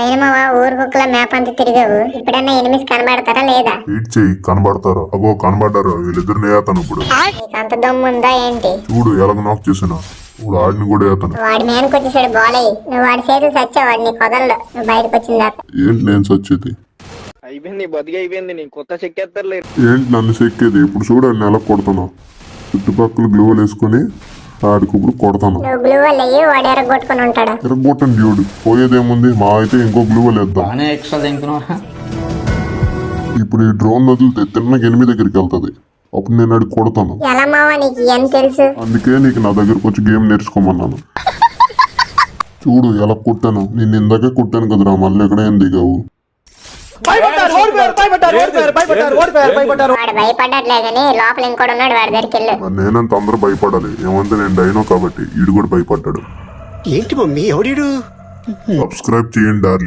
అయినా మావా ఊరు కుక్కల మ్యాప్ అంతా తిరిగావు, ఇప్పుడన్నా ఎనిమిస్ కనబడతారా లేదా? వెయిట్ చెయ్యి, కనబడతారు. అగో కనబడ్డారు, వీళ్ళిద్దరిని వేతను ఇప్పుడు. నీకు అంత దమ్ము ఉందా ఏంటి? చూడు ఎలాగ నాక్ చేసిన, ఇప్పుడు ఆడిని కూడా వేతను. వాడి మీదకి వచ్చేసాడు బాలయ్య, నువ్వు వాడి చేతులు చచ్చావాడు, నీ కొదల్లో నువ్వు బయటకు వచ్చిన దాకా. ఏంటి నేను సచ్చేది? అయిపోయింది, బతికి అయిపోయింది. నీ కొత్త చెక్కేస్తారులే. ఏంటి నన్ను చెక్కేది? ఇప్పుడు చూడండి నెల కొడుతున్నా, చుట్టుపక్కల గ్లూవలు వేసుకొని ఆడికి ఇప్పుడు కొడతాను. నువ్వు గ్లూ వల్ల అయ్యి వాడు ఎరగొట్టుకుని ఉంటాడు. ఎరగొట్టండి డ్యూడు, పోయేదేముంది, మా అయితే ఇంకో గ్లూవలు వేద్దాం. ఇప్పుడు ఈ డ్రోన్ వదిలితే తిన్నకి 8 దగ్గరికి వెళ్తుంది, అప్పుడు నేను అడిగి కొడతాను. ఎలా మావా నీకు ఏం తెలుసు? అందుకే నీకు నా దగ్గరకు వచ్చి గేమ్ నేర్చుకోమన్నాను. చూడు ఎలా కొట్టాను, నేను ఇందాకే కొట్టాను కదరా, మళ్ళీ ఎక్కడ ఏం దిగావు? వాడు భయపడ్డట్లే గానీ లోపల ఇంకోటి ఉన్నాడు, వాడి దగ్గరికి వెళ్ళు. మరి నేనంత అందరూ భయపడాలి, ఏమంటే నేను డైనో కాబట్టి ఈడు కూడా భయపడ్డాడు. ఏంటి మమ్మీ ఎవడీడు? సబ్స్క్రైబ్ చేయండి డార్లింగ్.